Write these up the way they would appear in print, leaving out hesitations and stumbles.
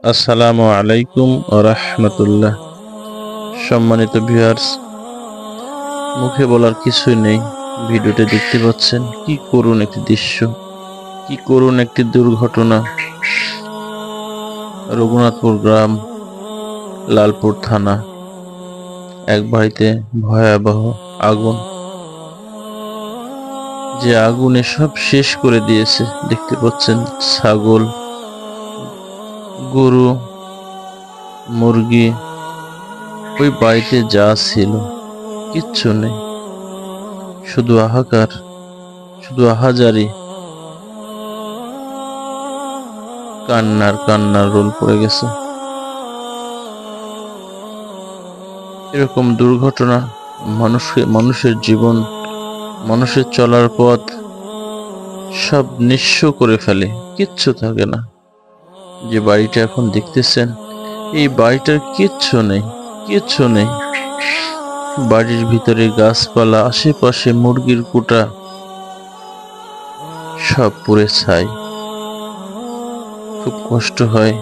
আসসালামু আলাইকুম ওয়া রাহমাতুল্লাহ। সম্মানিত ভিউয়ার্স, মুখে বলার কিছুই নেই। ভিডিওতে দেখতে পাচ্ছেন কি করুণ একটি দৃশ্য, কি করুণ একটি দুর্ঘটনা। রঘুনাথপুর গ্রাম, লালপুর থানা, এক বাড়িতে ভয়াবহ আগুন, যে আগুনে সব শেষ করে দিয়েছে। দেখতে পাচ্ছেন ছাগল, গরু, মুরগি, ওই বাড়িতে যা ছিল কিচ্ছু নেই, শুধু হাহাকার, শুধু আহাজারি, কান্নার রোল পড়ে গেছে। এরকম দুর্ঘটনা মানুষের জীবন, মানুষের চলার পথ সব নিঃস্ব করে ফেলে, কিচ্ছু থাকে না। যে বাড়িটা এখন দেখতেছেন, এই বাড়িটার কিচ্ছু নেই, কিচ্ছু নেই। বাড়ির ভিতরে গাছপালা, আশেপাশে মুরগির কুটা, সব পুড়ে ছাই। খুব কষ্ট হয়।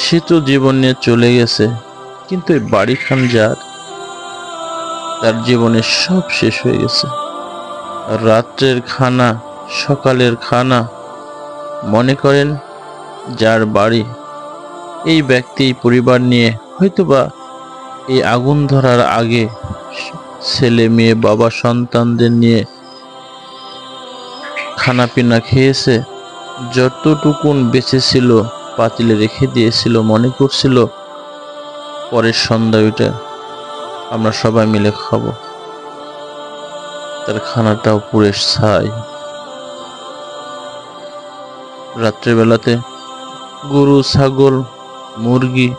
সে তো জীবন নিয়ে চলে গেছে, কিন্তু এই বাড়িখান যার, তার জীবনের সব শেষ হয়ে গেছে। রাত্রের খানা, সকালের খানা, মনে করেন যার বাড়ি, এই ব্যক্তি পরিবার নিয়ে হয়তোবা এই আগুন ধরার আগে ছেলে মেয়ে বাবা সন্তানদের নিয়ে খানা পিনা খেয়েছে, যতটুকুন বেঁচে ছিল পাতিলে রেখে দিয়েছিল, মনে করছিল পরের সন্ধ্যা ওইটা আমরা সবাই মিলে খাবো। তার খানাটাও পুড়ে ছাই। রাত্রেবেলাতে গরু, ছাগল, মুরগি,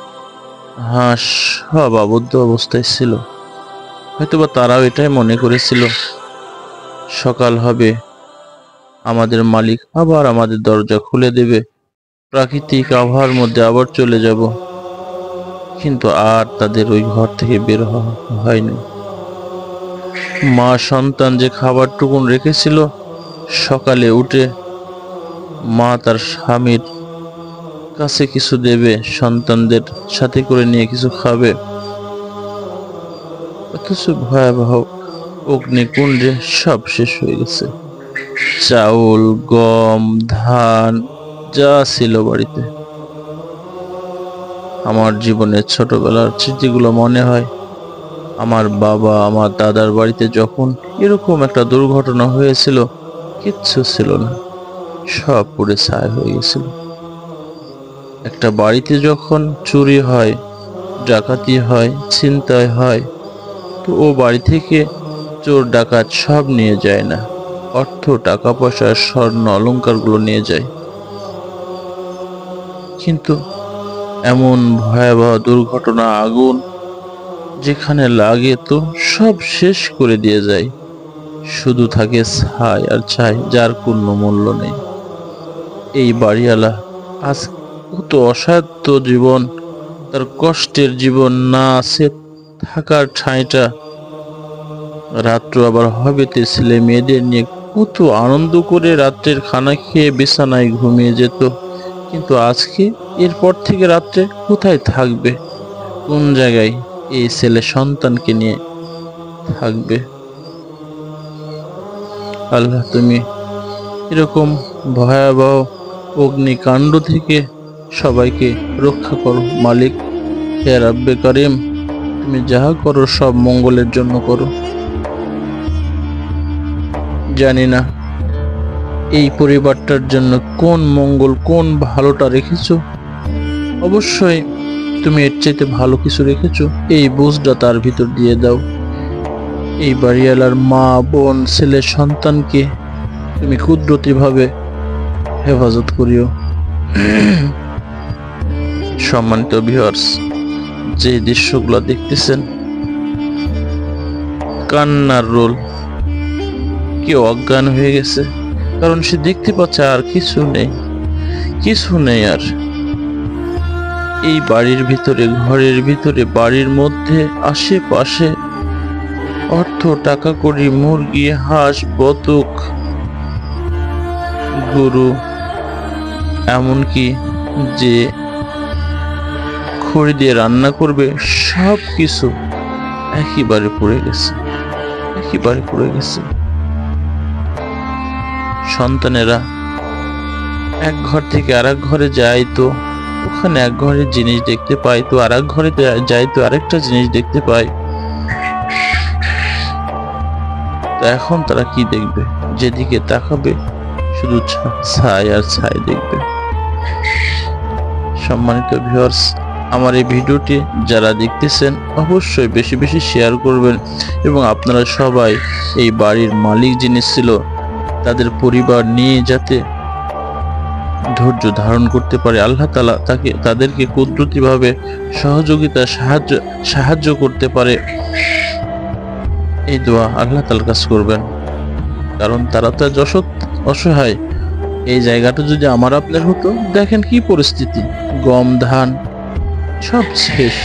হাঁস সব আবদ্ধ অবস্থায় ছিল। হয়তোবা তারাও এটাই মনে করেছিল সকাল হবে, আমাদের মালিক আবার আমাদের দরজা খুলে দেবে, প্রাকৃতিক আবহাওয়ার মধ্যে আবার চলে যাব। কিন্তু আর তাদের ওই ঘর থেকে বের হয়নি। মা সন্তান যে খাবারটুকুন রেখেছিল, সকালে উঠে মা তার স্বামীর কাছে কিছু দেবে, সন্তানদের সাথে করে নিয়ে কিছু খাবে, অথচ ভয়াবহ অগ্নিকুণ্ডে সব শেষ হয়ে গেছে। চাউল, গম, ধান যা ছিল বাড়িতে। আমার জীবনের ছোটবেলার স্মৃতিগুলো মনে হয়, আমার বাবা, আমার দাদার বাড়িতে যখন এরকম একটা দুর্ঘটনা হয়েছিল, কিচ্ছু ছিল না, সব পুড়ে ছাই হয়ে গেছিল। একটা বাড়িতে যখন চুরি হয়, ডাকাতি হয়, ছিনতাই হয়, তো ও বাড়ি থেকে চোর ডাকাত সব নিয়ে যায় না, অর্থ, টাকা পয়সা, স্বর্ণ অলংকারগুলো নিয়ে যায়। কিন্তু এমন ভয়াবহ দুর্ঘটনা, আগুন যেখানে লাগে তো সব শেষ করে দিয়ে যায়, শুধু থাকে ছাই আর ছাই, যার কোনো মূল্য নেই। এই বাড়িওয়ালা আজ কত অসাধ্য জীবন, তার কষ্টের জীবন, না আছে থাকার ঠাঁইটা, রাত্র আবার হবেতে ছেলে মেয়েদের নিয়ে কত আনন্দ করে রাত্রের খানা খেয়ে বিছানায় ঘুমিয়ে যেত। কিন্তু আজকে এরপর থেকে রাত্রে কোথায় থাকবে, কোন জায়গায় এই ছেলে সন্তানকে নিয়ে থাকবে? আল্লাহ, তুমি এরকম ভয়াবহ অগ্নিকাণ্ড থেকে সবাইকে রক্ষা করো মালিক। হে রাব্বে কারিম, তুমি যাহা করো সব মঙ্গলের জন্য করো। জানি না এই পরিবারটার জন্য কোন মঙ্গল, কোন ভালোটা রেখেছো। অবশ্যই তুমি এর চাইতে ভালো কিছু রেখেছো। এই বুঝটা তার ভিতর দিয়ে দাও। এই বাড়িওয়ালার মা, বোন, ছেলে, সন্তানকে তুমি কুদরতিভাবে হেফাজত করিও। সম্মানিত ভিউয়ার্স, যে দৃশ্যগুলো দেখতেছেন, কান্নার রোল। কেউ অজ্ঞান হয়ে গেছে, কারণ সে দেখতে পাচ্ছে আর কিছু নেই, কিছু নেই আর। এই বাড়ির ভিতরে, ঘরের ভিতরে, বাড়ির মধ্যে, আশেপাশে অর্থ, টাকা কড়ি, মুরগি, হাঁস, বতক, গরু, এমনকি যে খড়ি দিয়ে রান্না করবে সব কিছু একেবারে পুড়ে গেছে, একেবারে পুড়ে গেছে। সন্তানেরা এক ঘর থেকে আরেক ঘরে যায়, তো ওখানে এক ঘরের জিনিস দেখতে পায়, তো আরেক ঘরে যায় তো আরেকটা জিনিস দেখতে পায়। তো এখন তারা কি দেখবে? যেদিকে তাকাবে শুধু ছাই আর ছাই দেখবে। সম্মানিত ভিউয়ার্স, আমার এই ভিডিওটি যারা দেখতেছেন অবশ্যই বেশি বেশি শেয়ার করবেন, এবং আপনারা সবাই এই বাড়ির মালিক যিনি ছিল তাদের পরিবার নিয়ে যাতে ধৈর্য ধারণ করতে পারে, আল্লাহ তাআলা তাদেরকে কুদরতিভাবে সহযোগিতা, সাহায্য করতে পারে, এই দোয়া আল্লাহ তাআলার কাছে করবেন। কারণ তারা তো অসহায়। এই জায়গাটা যদি আমার আপনার হতো, দেখেন কি পরিস্থিতি, গম, ধান সব শেষ।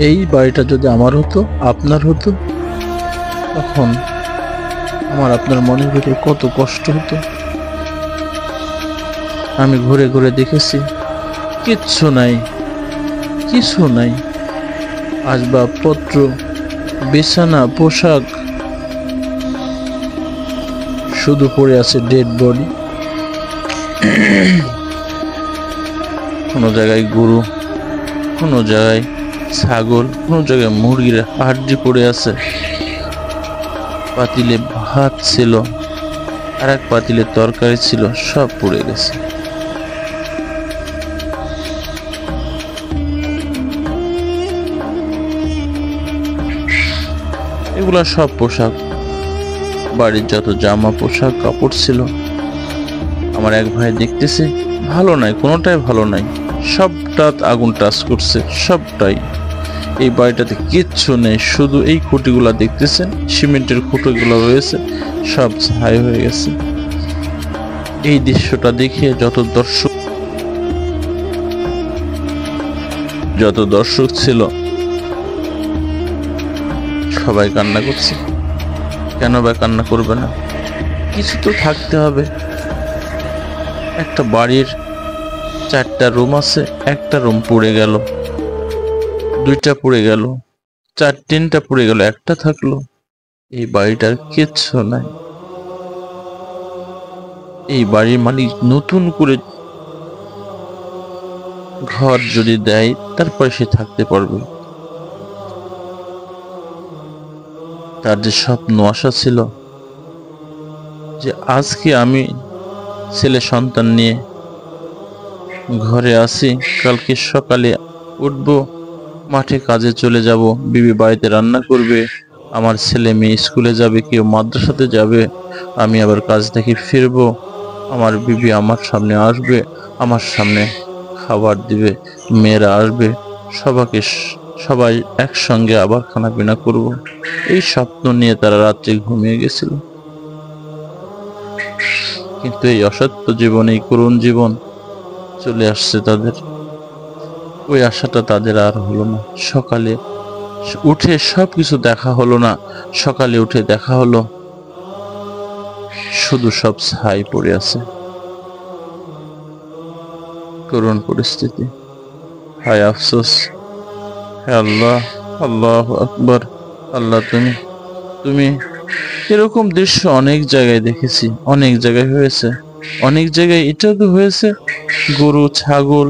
এই বাড়িটা যদি আমার হতো, আপনার হতো, তখন আমার আপনার মনের ভিতরে কত কষ্ট হতো। আমি ঘুরে ঘুরে দেখেছি, কিচ্ছু নাই, কিছু নাই। আসবাবপত্র, বিছানা, পোশাক, শুধু পড়ে আছে ডেড বডি। কোনো জায়গায় গরু, কোনো জায়গায় ছাগল, কোনো জায়গায় মুরগির হাড্ডি পড়ে আছে। পাতিলে ভাত ছিল, আর এক পাতিলে তরকারি ছিল, সব পড়ে গেছে। এগুলা সব পোশাক, বাড়ির যত জামা, পোশাক, কাপড় ছিল। আমার এক ভাই দেখতেছে ভালো নাই, কোনোটাই ভালো নাই, সবটা আগুন টাচ করছে, সবটাই। এই বাড়িটাতে কিচ্ছু নেই, শুধু এই খুঁটিগুলা দেখতেছেন, সিমেন্টের খুঁটিগুলো রয়েছে, সব ছাই হয়ে গেছে। এই দৃশ্যটা দেখে যত দর্শক ছিল সবাই কান্না করছে। কেন বা কান্না করবে না? কিছু তো থাকতে হবে। একটা বাড়ির 4টা রুম আছে, একটা রুম পুড়ে গেল, 2টা পুড়ে গেল, 3টা পুড়ে গেল, একটা থাকলো। এই বাড়িটার কিচ্ছু নাই। এই বাড়ির মালিক নতুন করে ঘর যদি দেয়, তারপরে সে থাকতে পারবে। তার যে স্বপ্ন, আশা ছিল যে আজকে আমি ছেলে সন্তান নিয়ে ঘরে আছি, কালকে সকালে উঠবো, মাঠে কাজে চলে যাব, বিবি বাড়িতে রান্না করবে, আমার ছেলে মেয়ে স্কুলে যাবে, কেউ মাদ্রাসাতে যাবে, আমি আবার কাজ থেকে ফিরবো, আমার বিবি আমার সামনে আসবে, আমার সামনে খাবার দিবে, মেয়েরা আসবে, সবাই একসঙ্গে আবার খানা পিনা করব। এই স্বপ্ন নিয়ে তারা রাত্রে ঘুমিয়ে গেছিল। কিন্তু এই অসত্য জীবন, এই করুণ জীবন চলে আসছে তাদের। ওই আশাটা তাদের আর হলো না। সকালে উঠে সবকিছু দেখা হলো না। সকালে উঠে দেখা হলো শুধু সব ছাই পড়ে আছে। করুণ পরিস্থিতি। হায় আফসোস। হে আল্লাহ, আল্লাহু আকবার। আল্লাহ তুমি এরকম দৃশ্য অনেক জায়গায় দেখেছি, অনেক জায়গায় হয়েছে। অনেক জায়গায় এটা তো হয়েছে, গরু ছাগল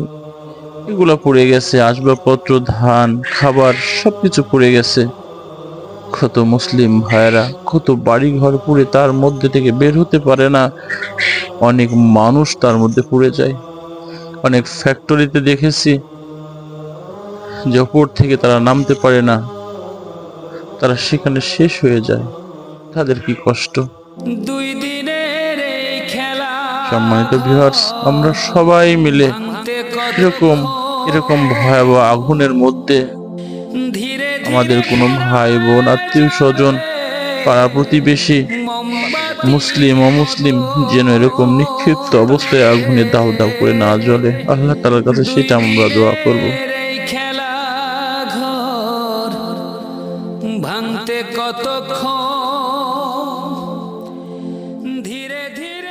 এগুলা পড়ে গেছে, আসবাবপত্র ধান খাবার সবকিছু পড়ে গেছে। কত মুসলিম ভাইয়েরা, কত বাড়ি ঘর পুড়ে তার মধ্যে থেকে বের হতে পারে না, অনেক মানুষ তার মধ্যে পুড়ে যায়। অনেক ফ্যাক্টরিতে দেখেছি যে ওপর থেকে তারা নামতে পারে না, তারা সেখানে শেষ হয়ে যায়। তাদের কি কষ্ট। দুই দিনের এই খেলা সম্মানিত ভিউয়ার্স, আমরা সবাই মিলে ভাঙতে কত এরকম এরকম ভয়াবহ আগুনের মধ্যে ধীরে আমাদের কোনো ভাই বোন আত্মীয় স্বজন পাড়া প্রতিবেশী মোমবাতি মুসলিম অমুসলিম যেন এরকম নিক্ষিপ্ত অবস্থায় আগুনে দাউ দাউ করে না জ্বলে। আল্লাহ তাআলার কাছে সেটা আমরা দোয়া করব। এই খেলা ঘর ভাঙতে কতক্ষণ ধীরে ধীরে